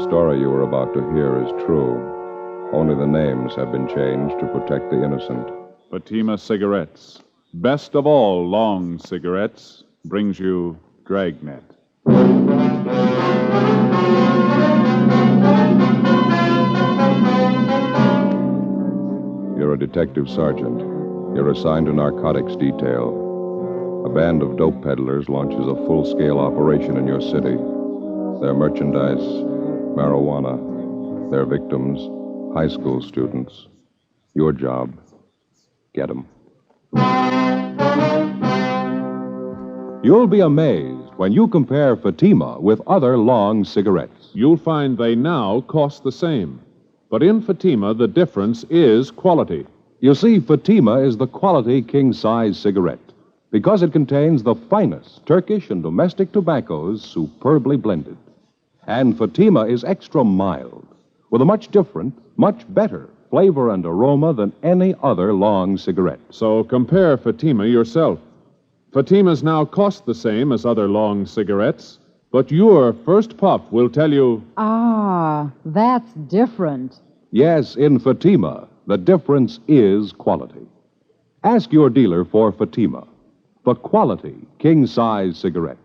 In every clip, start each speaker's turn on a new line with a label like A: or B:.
A: story you are about to hear is true. Only the names have been changed to protect the innocent.
B: Fatima Cigarettes, best of all long cigarettes, brings you Dragnet.
A: You're a detective sergeant. You're assigned to narcotics detail. A band of dope peddlers launches a full-scale operation in your city. Their merchandise, marijuana. Their victims, high school students. Your job, get them.
C: You'll be amazed when you compare Fatima with other long cigarettes.
B: You'll find they now cost the same. But in Fatima, the difference is quality.
C: You see, Fatima is the quality king-size cigarette because it contains the finest Turkish and domestic tobaccos superbly blended. And Fatima is extra mild, with a much different, much better flavor and aroma than any other long cigarette.
B: So compare Fatima yourself. Fatimas now cost the same as other long cigarettes, but your first puff will tell you...
D: Ah, that's different.
C: Yes, in Fatima, the difference is quality. Ask your dealer for Fatima, the quality king-size cigarette.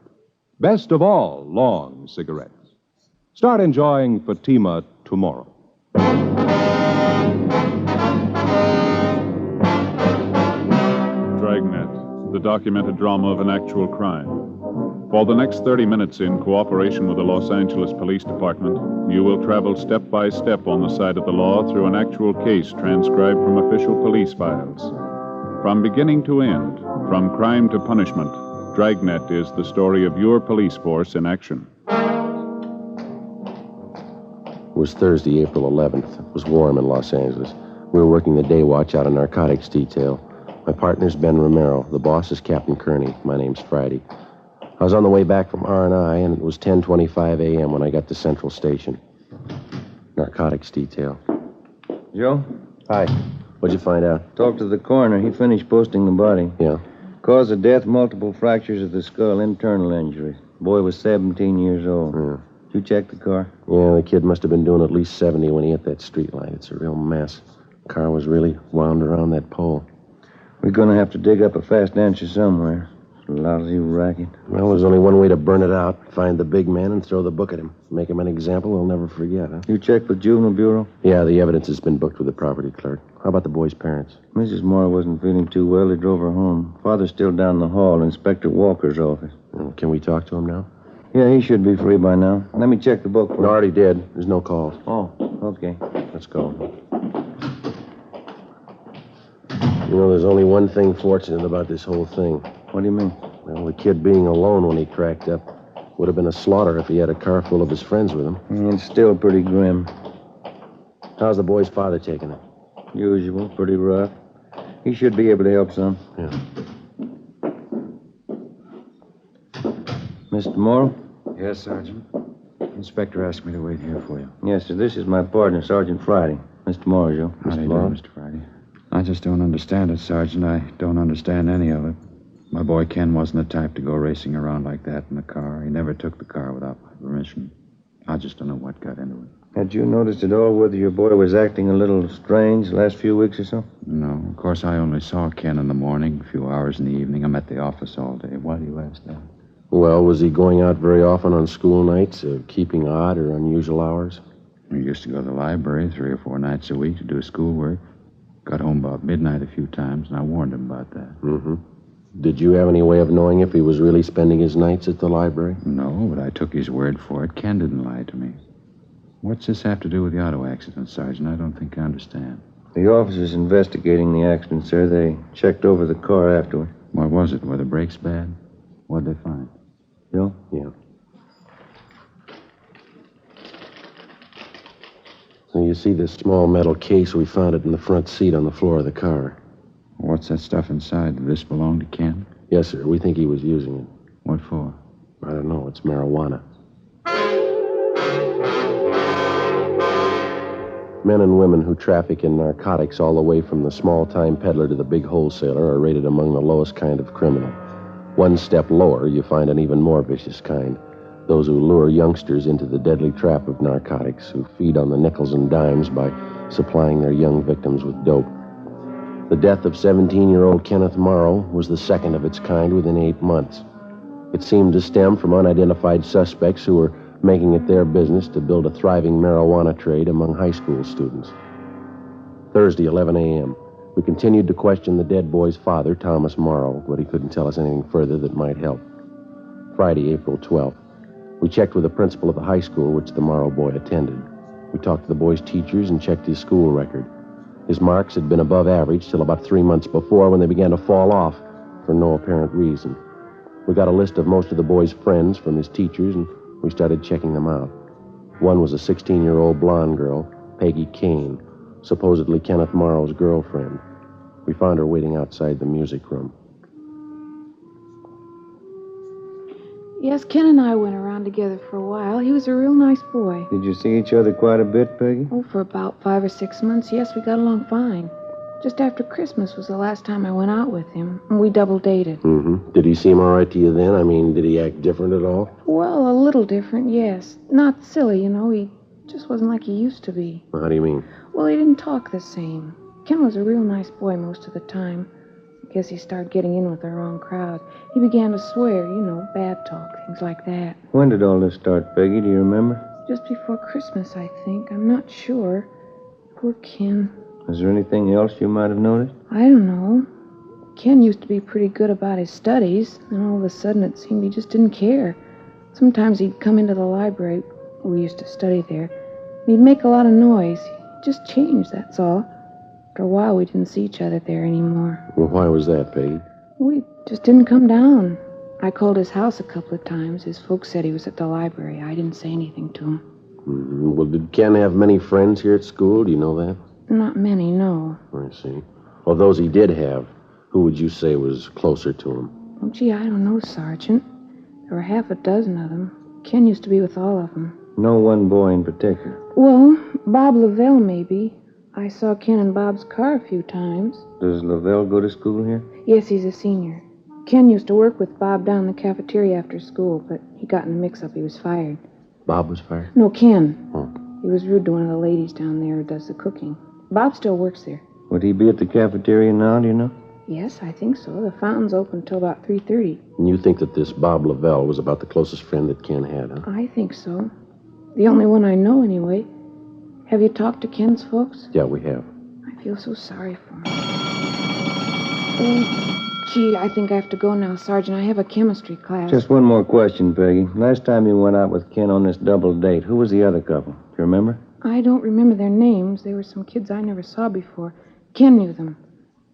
C: Best of all long cigarettes. Start enjoying Fatima tomorrow.
B: Dragnet, the documented drama of an actual crime. For the next 30 minutes, in cooperation with the Los Angeles Police Department, you will travel step by step on the side of the law through an actual case transcribed from official police files. From beginning to end, from crime to punishment, Dragnet is the story of your police force in action.
E: It was Thursday, April 11th. It was warm in Los Angeles. We were working the day watch out of narcotics detail. My partner's Ben Romero. The boss is Captain Kearney. My name's Friday. I was on the way back from R&I, and it was 10:25 a.m. when I got to Central Station. Narcotics detail.
F: Joe?
E: Hi. What'd you find out?
F: Talked to the coroner. He finished posting the body.
E: Yeah.
F: Cause of death, multiple fractures of the skull, internal injuries. Boy was 17 years old.
E: Yeah.
F: Did you check the car?
E: Yeah, the kid must have been doing at least 70 when he hit that street light. It's a real mess. The car was really wound around that pole.
F: We're going to have to dig up a fast answer somewhere. Lousy racket.
E: Well, there's only one way to burn it out. Find the big man and throw the book at him. Make him an example he'll never forget, huh?
F: You checked with Juvenile Bureau?
E: Yeah, the evidence has been booked with the property clerk. How about the boy's parents?
F: Mrs. Moore wasn't feeling too well. They drove her home. Father's still down the hall, Inspector Walker's office.
E: Can we talk to him now?
F: Yeah, he should be free by now. Let me check the book.
E: No, already did. There's no calls.
F: Oh, okay.
E: Let's go. You know, there's only one thing fortunate about this whole thing.
F: What do you mean?
E: Well, the kid being alone when he cracked up would have been a slaughter if he had a car full of his friends with him.
F: It's still pretty grim.
E: How's the boy's father taking it?
F: Usual, pretty rough. He should be able to help some.
E: Yeah.
F: Mr. Morrow?
G: Yes, Sergeant. Inspector asked me to wait here for you.
F: Yes, sir. This is my partner, Sergeant Friday. Mr. Morrow, Joe.
G: How do you do, Mr. Friday? I just don't understand it, Sergeant. I don't understand any of it. My boy Ken wasn't the type to go racing around like that in the car. He never took the car without my permission. I just don't know what got into it.
F: Had you noticed at all whether your boy was acting a little strange the last few weeks or so?
G: No. Of course, I only saw Ken in the morning, a few hours in the evening. I'm at the office all day. Why do you ask that?
E: Well, was he going out very often on school nights, keeping odd or unusual hours?
G: He used to go to the library 3 or 4 nights a week to do his schoolwork. Got home about midnight a few times, and I warned him about that.
E: Mm-hmm. Did you have any way of knowing if he was really spending his nights at the library?
G: No, but I took his word for it. Ken didn't lie to me. What's this have to do with the auto accident, Sergeant? I don't think I understand.
F: The officers investigating the accident, sir. They checked over the car afterward.
G: What was it? Were the brakes bad? What'd they find?
F: Joe?
E: Yeah. So you see this small metal case? We found it in the front seat on the floor of the car.
G: What's that stuff inside? Did this belong to Ken?
E: Yes, sir. We think he was using it.
G: What for?
E: I don't know. It's marijuana. Men and women who traffic in narcotics all the way from the small-time peddler to the big wholesaler are rated among the lowest kind of criminal. One step lower, you find an even more vicious kind. those who lure youngsters into the deadly trap of narcotics, who feed on the nickels and dimes by supplying their young victims with dope. The death of 17-year-old Kenneth Morrow was the second of its kind within 8 months. It seemed to stem from unidentified suspects who were making it their business to build a thriving marijuana trade among high school students. Thursday, 11 a.m. We continued to question the dead boy's father, Thomas Morrow, but he couldn't tell us anything further that might help. Friday, April 12th. We checked with the principal of the high school which the Morrow boy attended. We talked to the boy's teachers and checked his school record. His marks had been above average till about 3 months before, when they began to fall off for no apparent reason. We got a list of most of the boy's friends from his teachers, and we started checking them out. One was a 16-year-old blonde girl, Peggy Kane, supposedly Kenneth Morrow's girlfriend. We found her waiting outside the music room.
H: Yes, Ken and I went around together for a while. He was a real nice boy.
F: Did you see each other quite a bit, Peggy?
H: Oh, for about 5 or 6 months, yes, we got along fine. Just after Christmas was the last time I went out with him, and we double dated.
E: Mm-hmm. Did he seem all right to you then? I mean, did he act different at all?
H: Well, a little different, yes. Not silly, you know. He just wasn't like he used to be.
E: How do you mean?
H: Well, he didn't talk the same. Ken was a real nice boy most of the time. I guess he started getting in with the wrong crowd. He began to swear, you know, bad talk, things like that.
F: When did all this start, Peggy? Do you remember?
H: Just before Christmas, I think. I'm not sure. Poor Ken.
F: Is there anything else you might have noticed?
H: I don't know. Ken used to be pretty good about his studies, and all of a sudden it seemed he just didn't care. Sometimes he'd come into the library. We used to study there. And he'd make a lot of noise. He just changed, that's all. After a while, we didn't see each other there anymore.
E: Well, why was that, Peggy?
H: We just didn't come down. I called his house a couple of times. His folks said he was at the library. I didn't say anything to him.
E: Mm-hmm. Well, did Ken have many friends here at school? Do you know that?
H: Not many, no.
E: I see. Well, those he did have, who would you say was closer to him?
H: Oh, gee, I don't know, Sergeant. There were half a dozen of them. Ken used to be with all of them.
F: No one boy in particular?
H: Well, Bob Lavelle, maybe. I saw Ken in Bob's car a few times.
F: Does Lavelle go to school here?
H: Yes, he's a senior. Ken used to work with Bob down in the cafeteria after school, but he got in a mix-up. He was fired.
E: Bob was fired?
H: No, Ken.
E: Oh.
H: He was rude to one of the ladies down there who does the cooking. Bob still works there.
F: Would he be at the cafeteria now, do you know?
H: Yes, I think so. The fountain's open till about 3:30.
E: And you think that this Bob Lavelle was about the closest friend that Ken had, huh?
H: I think so. The only one I know, anyway. Have you talked to Ken's folks?
E: Yeah, we have.
H: I feel so sorry for him. Oh, gee, I think I have to go now, Sergeant. I have a chemistry class.
F: Just one more question, Peggy. Last time you went out with Ken on this double date, who was the other couple? Do you remember?
H: I don't remember their names. They were some kids I never saw before. Ken knew them.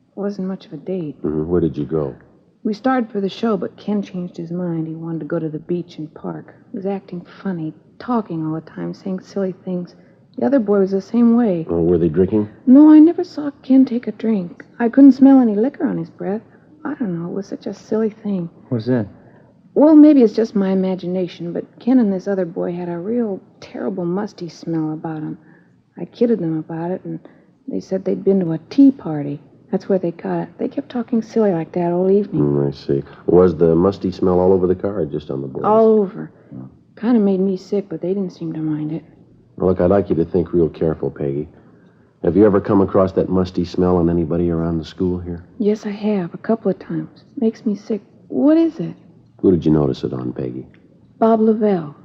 H: It wasn't much of a date.
E: Mm-hmm. Where did you go?
H: We started for the show, but Ken changed his mind. He wanted to go to the beach and park. He was acting funny, talking all the time, saying silly things. The other boy was the same way.
E: Oh, were they drinking?
H: No, I never saw Ken take a drink. I couldn't smell any liquor on his breath. I don't know. It was such a silly thing.
F: What's that?
H: Well, maybe it's just my imagination, but Ken and this other boy had a real terrible musty smell about them. I kidded them about it, and they said they'd been to a tea party. That's where they got it. They kept talking silly like that all evening.
E: I see. Was the musty smell all over the car or just on the boys?
H: All over. Kind of made me sick, but they didn't seem to mind it.
E: Well, look, I'd like you to think real careful, Peggy. Have you ever come across that musty smell on anybody around the school here?
H: Yes, I have, a couple of times. Makes me sick. What is it?
E: Who did you notice it on, Peggy?
H: Bob Lavelle.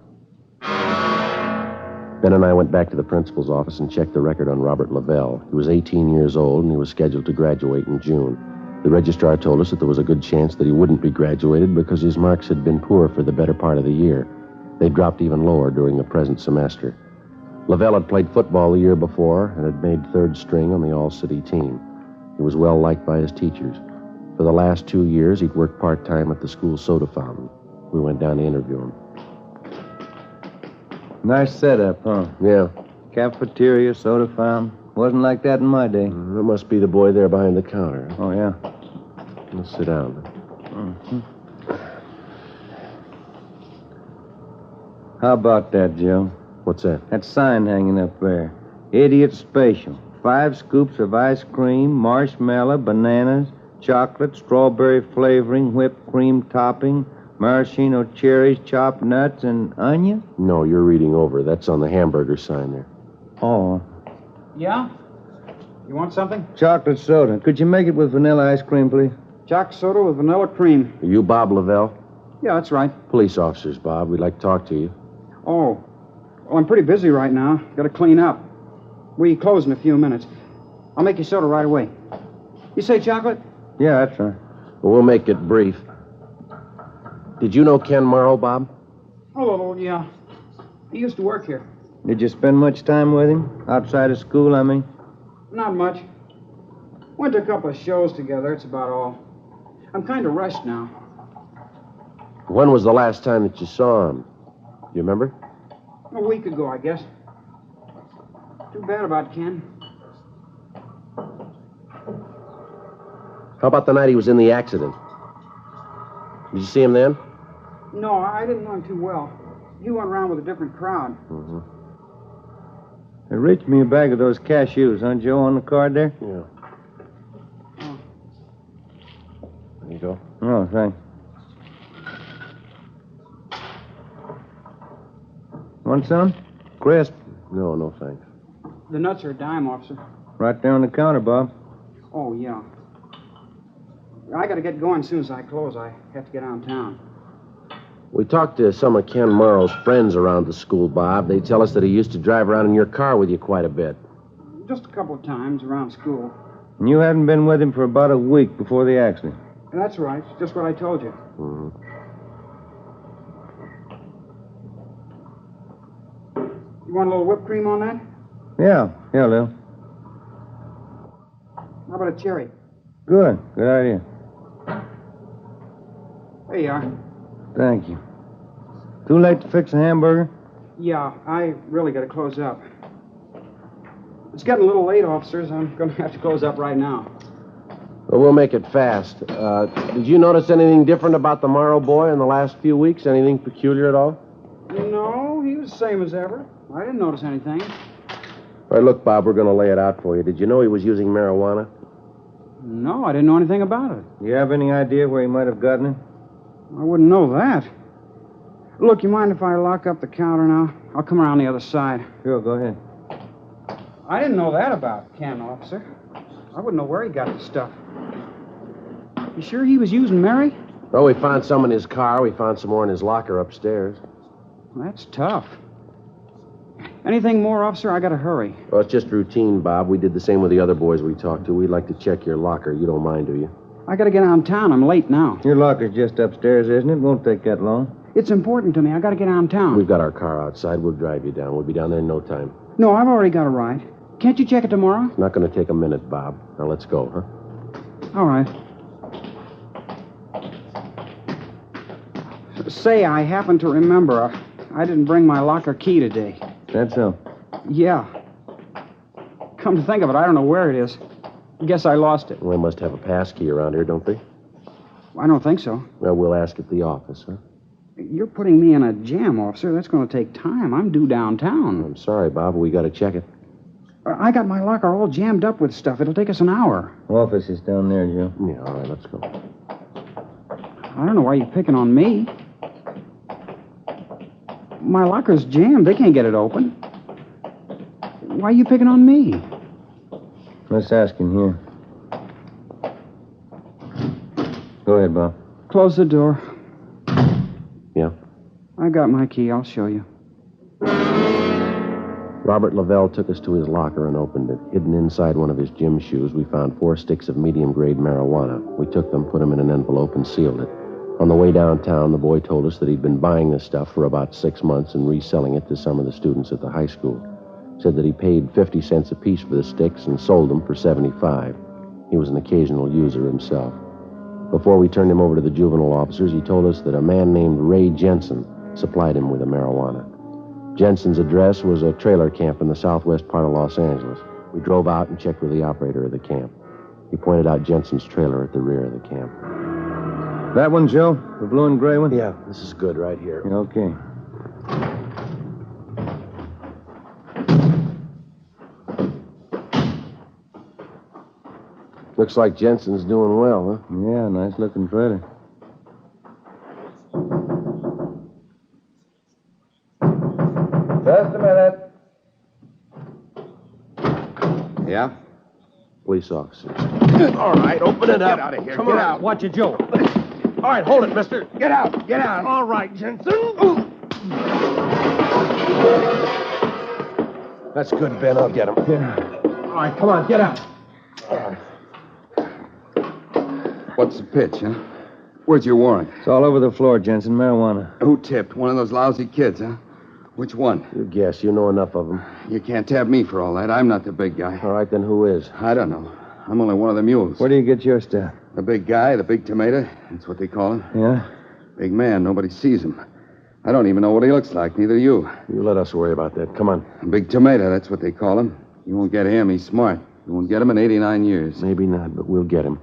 E: Ben and I went back to the principal's office and checked the record on Robert Lavelle. He was 18 years old, and he was scheduled to graduate in June. The registrar told us that there was a good chance that he wouldn't be graduated because his marks had been poor for the better part of the year. They dropped even lower during the present semester. Lavelle had played football the year before and had made third string on the all-city team. He was well liked by his teachers. For the last 2 years, he'd worked part-time at the school soda fountain. We went down to interview him.
F: Nice setup, huh?
E: Yeah.
F: Cafeteria, soda fountain. Wasn't like that in my day.
E: That must be the boy there behind the counter.
F: Oh, yeah.
E: Let's sit down.
F: Mm-hmm. How about that, Joe?
E: What's that?
F: That sign hanging up there. Idiot Special. 5 scoops of ice cream, marshmallow, bananas, chocolate, strawberry flavoring, whipped cream topping, Maraschino cherries, chopped nuts, and onion?
E: No, you're reading over. That's on the hamburger sign there.
F: Oh,
I: Yeah? You want something?
F: chocolate soda. Could you make it with vanilla ice cream, please?
I: Chocolate soda with vanilla cream.
E: Are you Bob Lavelle?
I: Yeah, that's right.
E: Police officers, Bob. We'd like to talk to you.
I: Oh. Well, I'm pretty busy right now. Got to clean up. We close in a few minutes. I'll make you soda right away. You say chocolate?
F: Yeah, that's right.
E: Well, we'll make it brief. Did you know Ken Morrow, Bob?
I: Oh, yeah. He used to work here.
F: Did you spend much time with him? Outside of school, I mean?
I: Not much. Went to a couple of shows together. That's about all. I'm kind of rushed now.
E: When was the last time that you saw him? Do you remember?
I: A week ago, I guess. Too bad about Ken.
E: How about the night he was in the accident? Did you see him then?
I: No, I didn't know him too well. He went around with a different crowd.
E: Mm-hmm.
F: Hey, reach me a bag of those cashews, huh, Joe, on the card there?
E: Yeah.
I: Oh.
E: There you go.
F: Oh, thanks. Want some? Crisp.
E: No, no, thanks.
I: The nuts are a dime, officer.
F: Right there on the counter, Bob.
I: Oh, yeah. I got to get going as soon as I close. I have to get downtown.
E: We talked to some of Ken Morrow's friends around the school, Bob. They tell us that he used to drive around in your car with you quite a bit.
I: Just a couple of times around school.
F: And you hadn't been with him for about a week before the accident.
I: That's right. Just what I told you.
E: Mm-hmm.
I: You want a little whipped cream on that?
F: Yeah, Lil.
I: How about a cherry?
F: Good idea.
I: There you are.
F: Thank you. Too late to fix a hamburger?
I: Yeah, I really got to close up. It's getting a little late, officers. I'm going to have to close up right now.
E: Well, we'll make it fast. Did you notice anything different about the Morrow boy in the last few weeks? Anything peculiar at all?
I: No, he was the same as ever. I didn't notice anything.
E: All right, look, Bob, we're going to lay it out for you. Did you know he was using marijuana?
I: No, I didn't know anything about it.
F: Do you have any idea where he might have gotten it?
I: I wouldn't know that. Look, you mind if I lock up the counter now? I'll come around the other side.
F: Sure, go ahead.
I: I didn't know that about Ken, officer. I wouldn't know where he got the stuff. You sure he was using Mary?
E: Well, we found some in his car. We found some more in his locker upstairs.
I: That's tough. Anything more, officer? I gotta hurry.
E: Well, it's just routine, Bob. We did the same with the other boys we talked to. We'd like to check your locker. You don't mind, do you?
I: I gotta get downtown. I'm late now.
F: Your locker's just upstairs, isn't it? Won't take that long.
I: It's important to me. I gotta get downtown.
E: We've got our car outside. We'll drive you down. We'll be down there in no time.
I: No, I've already got a ride. Can't you check it tomorrow?
E: It's not going to take a minute, Bob. Now, let's go, huh?
I: All right. Say, I happen to remember I didn't bring my locker key today.
F: That's so.
I: Yeah. Come to think of it, I don't know where it is. Guess I lost it.
E: Well, they must have a pass key around here, don't they?
I: I don't think so.
E: Well, we'll ask at the office, huh?
I: You're putting me in a jam, officer. That's going to take time. I'm due downtown.
E: I'm sorry, Bob, but we got to check it.
I: I got my locker all jammed up with stuff. It'll take us an hour.
F: Office is down there, Joe.
E: Yeah, all right, let's go.
I: I don't know why you're picking on me. My locker's jammed. They can't get it open. Why are you picking on me?
F: Let's ask him here. Go ahead, Bob.
I: Close the door.
E: Yeah?
I: I got my key. I'll show you.
E: Robert Lavelle took us to his locker and opened it. Hidden inside one of his gym shoes, we found 4 sticks of medium-grade marijuana. We took them, put them in an envelope, and sealed it. On the way downtown, the boy told us that he'd been buying this stuff for about 6 months and reselling it to some of the students at the high school. Said that he paid 50 cents apiece for the sticks and sold them for 75. He was an occasional user himself. Before we turned him over to the juvenile officers, he told us that a man named Ray Jensen supplied him with the marijuana. Jensen's address was a trailer camp in the southwest part of Los Angeles. We drove out and checked with the operator of the camp. He pointed out Jensen's trailer at the rear of the camp.
F: That one, Joe? The blue and gray one?
E: Yeah, this is good right here.
F: Okay.
E: Looks like Jensen's doing well, huh?
F: Yeah, nice-looking trailer.
J: Yeah?
E: Police officers.
J: All right, open it up. Get out of here.
K: Come
J: Get
K: on,
J: out.
K: watch it, Joe. All right, hold it, mister.
J: Get out. Get out.
K: All right, Jensen.
E: That's good, Ben. I'll get him.
K: All right, come on, get out.
J: What's the pitch, huh? Where's your warrant?
F: It's all over the floor, Jensen. Marijuana.
J: Who tipped? One of those lousy kids, huh? Which one?
E: You guess. You know enough of them.
J: You can't tab me for all that. I'm not the big guy.
E: All right, then who is?
J: I don't know. I'm only one of the mules.
F: Where do you get your stuff?
J: The big guy, the big tomato. That's what they call him.
F: Yeah?
J: Big man. Nobody sees him. I don't even know what he looks like. Neither do you.
E: You let us worry about that. Come on.
J: Big tomato. That's what they call him. You won't get him. He's smart. You won't get him in 89 years.
E: Maybe not, but we'll get him.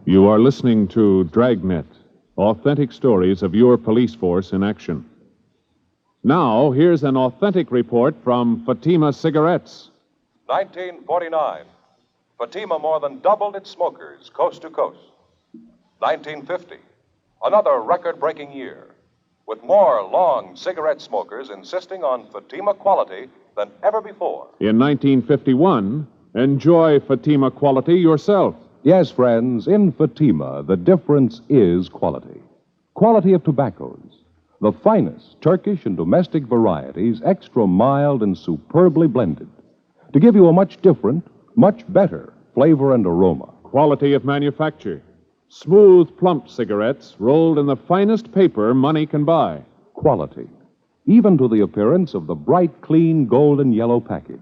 B: You are listening to Dragnet, authentic stories of your police force in action. Now, here's an authentic report from Fatima Cigarettes.
C: 1949. Fatima more than doubled its smokers coast to coast. 1950. Another record-breaking year, with more long cigarette smokers insisting on Fatima quality than ever before.
B: In 1951, enjoy Fatima quality yourself.
C: Yes, friends, in Fatima, the difference is quality. Quality of tobaccos. The finest Turkish and domestic varieties, extra mild and superbly blended, to give you a much different, much better flavor and aroma.
B: Quality of manufacture. Smooth, plump cigarettes rolled in the finest paper money can buy.
C: Quality, even to the appearance of the bright, clean gold and yellow package,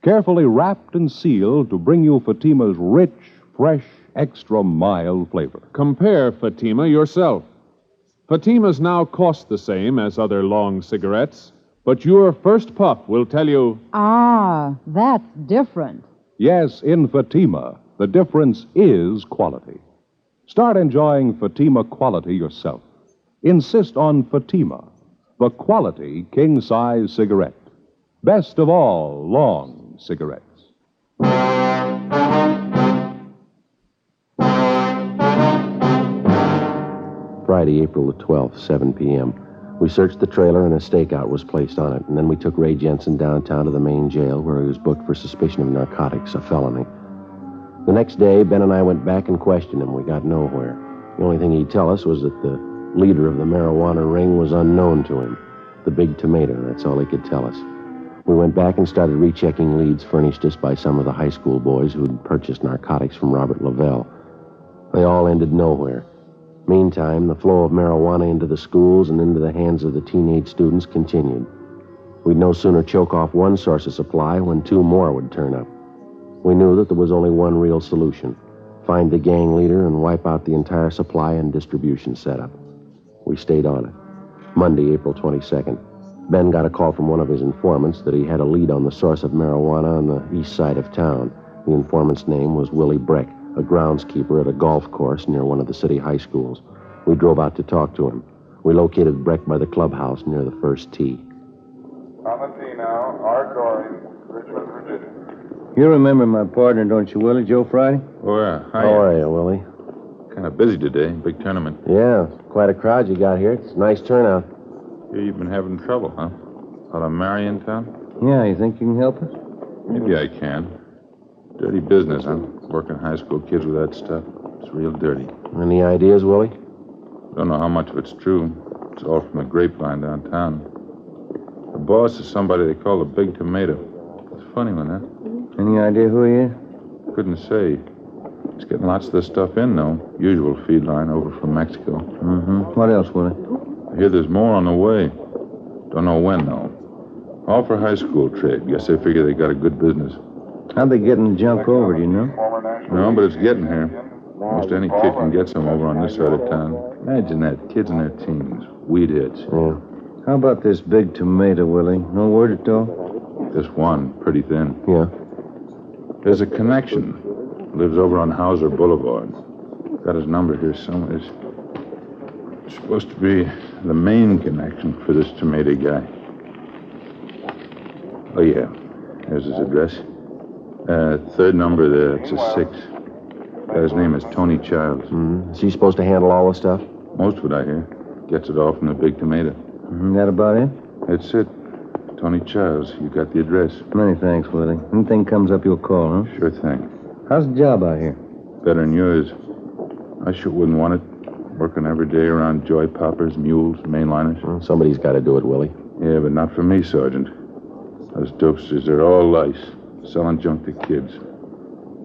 C: carefully wrapped and sealed to bring you Fatima's rich, fresh, extra mild flavor.
B: Compare Fatima yourself. Fatimas now cost the same as other long cigarettes, but your first puff will tell you...
D: Ah, that's different.
C: Yes, in Fatima, the difference is quality. Start enjoying Fatima quality yourself. Insist on Fatima, the quality king-size cigarette. Best of all long cigarettes.
E: Friday, April the 12th, 7 p.m. We searched the trailer and a stakeout was placed on it, and then we took Ray Jensen downtown to the main jail where he was booked for suspicion of narcotics, a felony. The next day, Ben and I went back and questioned him. We got nowhere. The only thing he'd tell us was that the leader of the marijuana ring was unknown to him. The big tomato, that's all he could tell us. We went back and started rechecking leads furnished us by some of the high school boys who'd purchased narcotics from Robert Lavelle. They all ended nowhere. Meantime, the flow of marijuana into the schools and into the hands of the teenage students continued. We'd no sooner choke off one source of supply when two more would turn up. We knew that there was only one real solution: find the gang leader and wipe out the entire supply and distribution setup. We stayed on it. Monday, April 22nd. Ben got a call from one of his informants that he had a lead on the source of marijuana on the east side of town. The informant's name was Willie Breck, a groundskeeper at a golf course near one of the city high schools. We drove out to talk to him. We located Breck by the clubhouse near the first tee.
L: On the tee now, Art Dory, Richmond, Virginia.
F: You remember my partner, don't you, Willie? Joe Friday?
G: Oh, yeah. Hi.
E: How are you, Willie?
G: Kind of busy today. Big tournament.
E: Yeah, quite a crowd you got here. It's a nice turnout.
G: Here you've been having trouble, huh? Out of Mary in town?
F: Yeah, you think you can help us?
G: Maybe I can. Dirty business, huh? Working high school kids with that stuff. It's real dirty.
E: Any ideas, Willie?
G: Don't know how much of it's true. It's all from the grapevine downtown. The boss is somebody they call the Big Tomato. It's a funny one, huh?
F: Any idea who he is?
G: Couldn't say. He's getting lots of this stuff in, though. Usual feed line over from Mexico.
F: Mm-hmm. What else, Willie?
G: I hear there's more on the way. Don't know when, though. All for high school trade. Guess they figure they got a good business.
F: How'd they get the junk over, do you know?
G: No, but it's getting here. Most any kid can get some over on this side of town. Imagine that. Kids in their teens. Weed hits.
E: Yeah.
F: How about this Big Tomato, Willie? No word at all?
G: Just one. Pretty thin.
E: Yeah.
G: There's a connection. Lives over on Hauser Boulevard. Got his number here somewhere. It's supposed to be the main connection for this tomato guy. Oh, yeah. There's his address. Third number there. It's a 6.
B: His name is Tony Childs.
E: Is he supposed to handle all the stuff?
B: Most of it, I hear. Gets it all from the Big Tomato.
F: That about it?
B: That's it. Tony Childs. You got the address.
F: Many thanks, Willie. Anything comes up, you'll call, huh?
B: Sure thing.
F: How's the job out here?
B: Better than yours. I sure wouldn't want it. Working every day around joy poppers, mules, mainliners.
E: Well, somebody's got to do it, Willie.
B: Yeah, but not for me, Sergeant. Those dopesters, they're all lice. Selling junk to kids.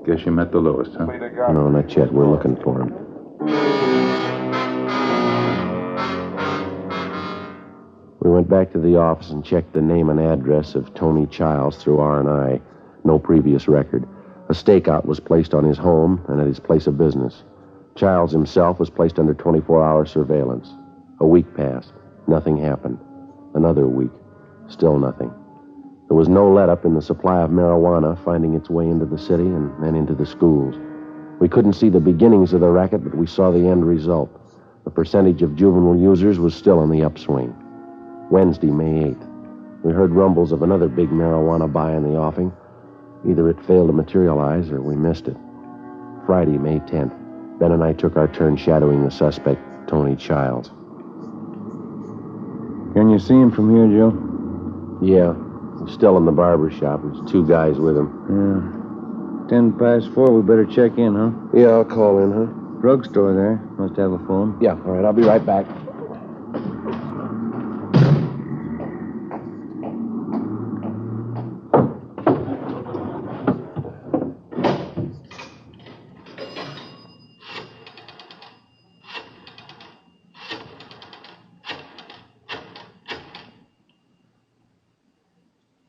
B: Guess you met the lowest, huh?
E: No, not yet. We're looking for him. We went back to the office and checked the name and address of Tony Childs through R&I. No previous record. A stakeout was placed on his home and at his place of business. Childs himself was placed under 24-hour surveillance. A week passed. Nothing happened. Another week. Still nothing. There was no let-up in the supply of marijuana finding its way into the city and then into the schools. We couldn't see the beginnings of the racket, but we saw the end result. The percentage of juvenile users was still on the upswing. Wednesday, May 8th. We heard rumbles of another big marijuana buy in the offing. Either it failed to materialize or we missed it. Friday, May 10th. Ben and I took our turn shadowing the suspect, Tony Childs.
F: Can you see him from here, Joe?
E: Yeah. He's still in the barber shop. There's 2 guys with him.
F: Yeah. 4:10. We better check in, huh?
E: Yeah, I'll call in, huh?
F: Drugstore there. Must have a phone.
E: Yeah, all right. I'll be right back.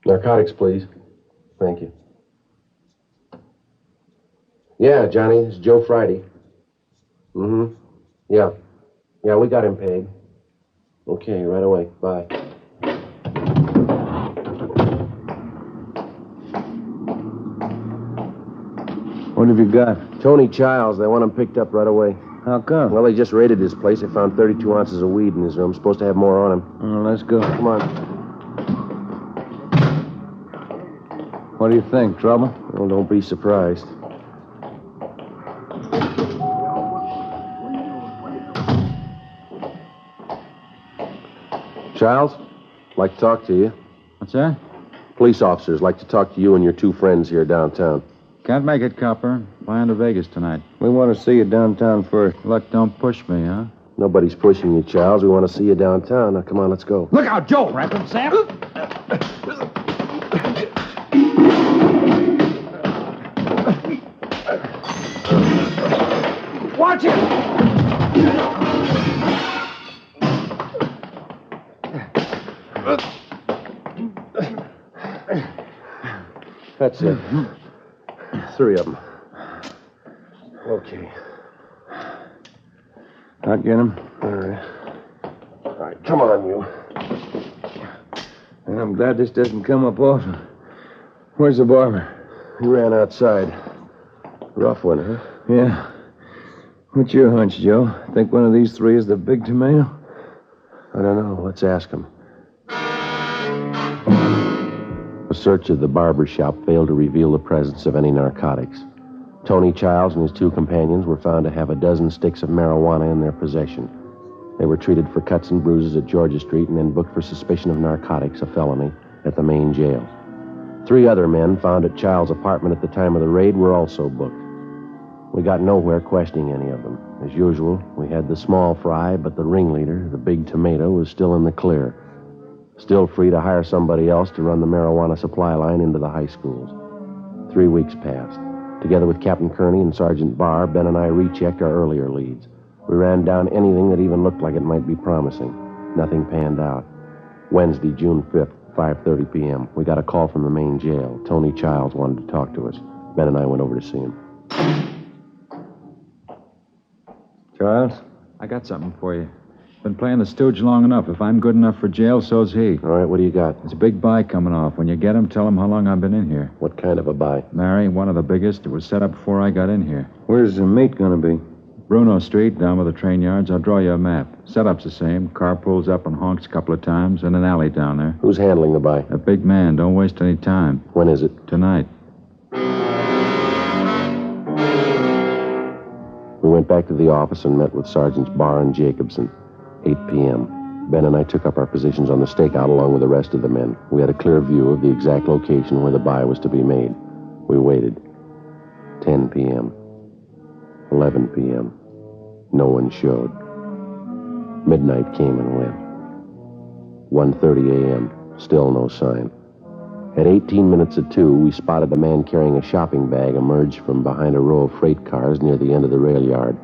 E: Narcotics, please. Thank you. Yeah, Johnny, it's Joe Friday. Yeah. Yeah, we got him paid. Okay, right away. Bye.
F: What have you got?
E: Tony Childs. They want him picked up right away.
F: How come?
E: Well, they just raided his place. They found 32 ounces of weed in his room. Supposed to have more on him.
F: Well, let's go.
E: Come on.
F: What do you think? Trouble?
E: Well, don't be surprised. Childs, like to talk to you.
G: What's that?
E: Police officers like to talk to you and your 2 friends here downtown.
G: Can't make it, copper. Flying to Vegas tonight.
F: We want to see you downtown first.
G: Look, don't push me, huh?
E: Nobody's pushing you, Childs. We want to see you downtown. Now, come on, let's go.
K: Look out, Joe! Rampant Sam! Watch it!
E: That's it. 3 of them. Okay.
F: I'll get him.
E: All right. All right, come on, you.
F: And I'm glad this doesn't come up often. Where's the barber?
E: He ran outside. Rough one, huh?
F: Yeah. What's your hunch, Joe? Think one of these 3 is the Big Tomato?
E: I don't know. Let's ask him. A search of the barber shop failed to reveal the presence of any narcotics. Tony Childs and his 2 companions were found to have a dozen sticks of marijuana in their possession. They were treated for cuts and bruises at Georgia Street and then booked for suspicion of narcotics, a felony, at the main jail. 3 other men found at Childs' apartment at the time of the raid were also booked. We got nowhere questioning any of them. As usual, we had the small fry, but the ringleader, the Big Tomato, was still in the clear. Still free to hire somebody else to run the marijuana supply line into the high schools. 3 weeks passed. Together with Captain Kearney and Sergeant Barr, Ben and I rechecked our earlier leads. We ran down anything that even looked like it might be promising. Nothing panned out. Wednesday, June 5th, 5:30 p.m. We got a call from the main jail. Tony Childs wanted to talk to us. Ben and I went over to see him.
F: Childs?
G: I got something for you. Been playing the stooge long enough. If I'm good enough for jail, so's he.
E: All right, what do you got?
G: There's a big buy coming off. When you get him, tell him how long I've been in here.
E: What kind of a buy?
G: Mary, one of the biggest. It was set up before I got in here.
F: Where's the meat going to be?
G: Bruno Street, down by the train yards. I'll draw you a map. Setup's the same. Car pulls up and honks a couple of times, and an alley down there.
E: Who's handling the buy?
G: A big man. Don't waste any time.
E: When is it?
G: Tonight.
E: We went back to the office and met with Sergeants Barr and Jacobson. 8 p.m. Ben and I took up our positions on the stakeout along with the rest of the men. We had a clear view of the exact location where the buy was to be made. We waited. 10 p.m. 11 p.m. No one showed. Midnight came and went. 1:30 a.m. Still no sign. At 18 minutes of 2, we spotted a man carrying a shopping bag emerge from behind a row of freight cars near the end of the rail yard.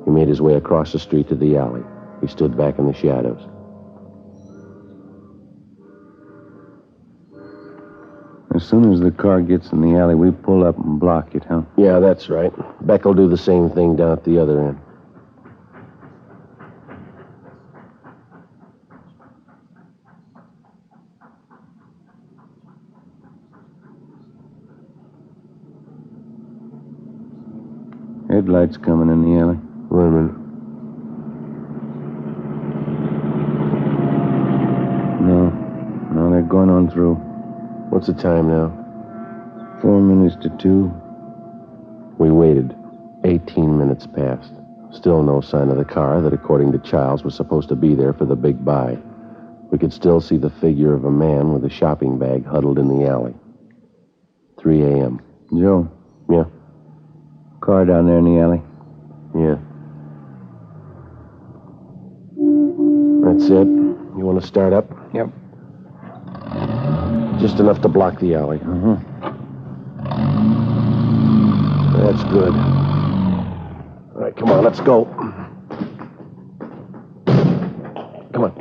E: He made his way across the street to the alley. He stood back in the shadows.
F: As soon as the car gets in the alley, we pull up and block it, huh?
E: Yeah, that's right. Beck will do the same thing down at the other end.
F: Headlights coming in the alley.
E: Wait a minute.
F: No, they're going on through.
E: What's the time now?
F: 4 minutes to 2.
E: We waited. 18 minutes passed. Still no sign of the car that, according to Childs, was supposed to be there for the big buy. We could still see the figure of a man with a shopping bag huddled in the alley. 3 a.m.
F: Joe.
E: Yeah?
F: Car down there in the alley.
E: Yeah. That's it. You want to start up?
F: Yep.
E: Just enough to block the alley. That's good. All right, come on, let's go. Come on.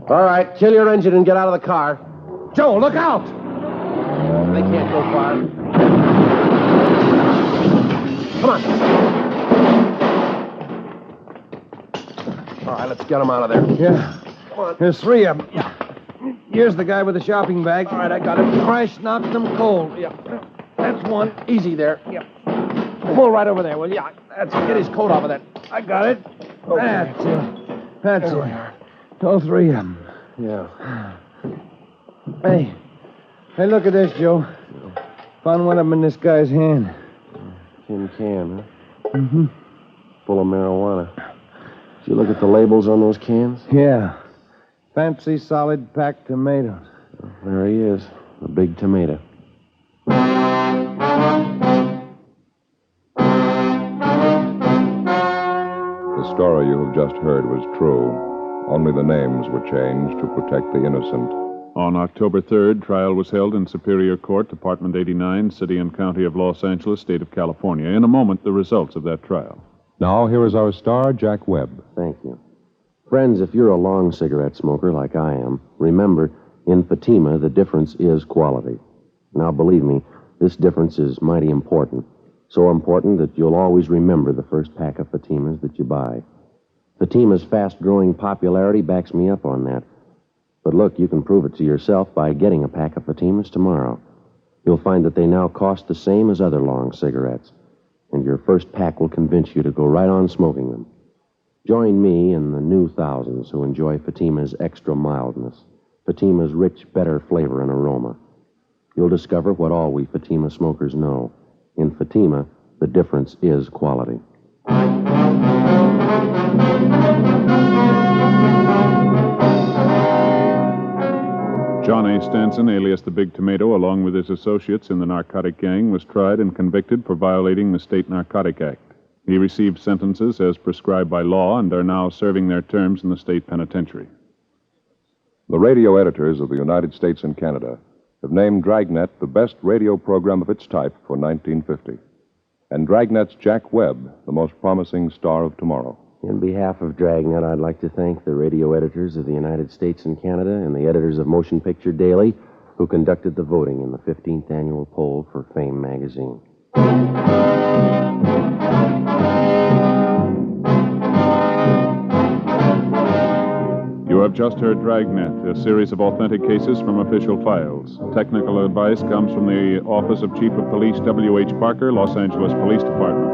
E: All right, kill your engine and get out of the car. Joe, look out! They can't go far. Come on. All right, let's get them out of there.
F: Yeah.
E: Come on.
F: There's 3 of them. Yeah. Here's the guy with the shopping bag. All right, I got him. Crash knocked them cold. Yeah. That's one.
E: Easy there.
F: Yeah. Pull right over there, will you? That's it. Get his coat off of that. I got it.
E: Okay.
F: That's it. That's it. All 3 of them.
E: Yeah.
F: Hey, look at this, Joe. Found one of them in this guy's hand.
E: Tin can, huh?
F: Mm-hmm.
E: Full of marijuana. Did you look at the labels on those cans?
F: Yeah. Fancy solid packed tomatoes.
E: There he is, the big tomato.
A: The story you have just heard was true. Only the names were changed to protect the innocent.
B: On October 3rd, trial was held in Superior Court, Department 89, City and County of Los Angeles, State of California. In a moment, the results of that trial.
C: Now, here is our star, Jack Webb.
E: Thank you. Friends, if you're a long cigarette smoker like I am, remember, in Fatima, the difference is quality. Now, believe me, this difference is mighty important. So important that you'll always remember the first pack of Fatimas that you buy. Fatima's fast-growing popularity backs me up on that. But look, you can prove it to yourself by getting a pack of Fatimas tomorrow. You'll find that they now cost the same as other long cigarettes, and your first pack will convince you to go right on smoking them. Join me and the new thousands who enjoy Fatima's extra mildness, Fatima's rich, better flavor and aroma. You'll discover what all we Fatima smokers know. In Fatima, the difference is quality.
B: John A. Stanson, alias the Big Tomato, along with his associates in the narcotic gang, was tried and convicted for violating the State Narcotic Act. He received sentences as prescribed by law and are now serving their terms in the state penitentiary.
A: The radio editors of the United States and Canada have named Dragnet the best radio program of its type for 1950. And Dragnet's Jack Webb, the most promising star of tomorrow.
E: In behalf of Dragnet, I'd like to thank the radio editors of the United States and Canada and the editors of Motion Picture Daily who conducted the voting in the 15th annual poll for Fame magazine.
B: You have just heard Dragnet, a series of authentic cases from official files. Technical advice comes from the Office of Chief of Police W.H. Parker, Los Angeles Police Department.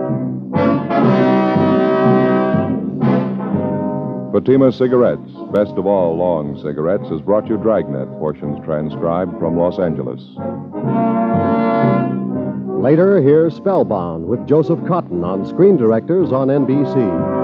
A: Fatima Cigarettes, best of all long cigarettes, has brought you Dragnet, portions transcribed from Los Angeles.
M: Later, hear Spellbound with Joseph Cotton on Screen Directors on NBC.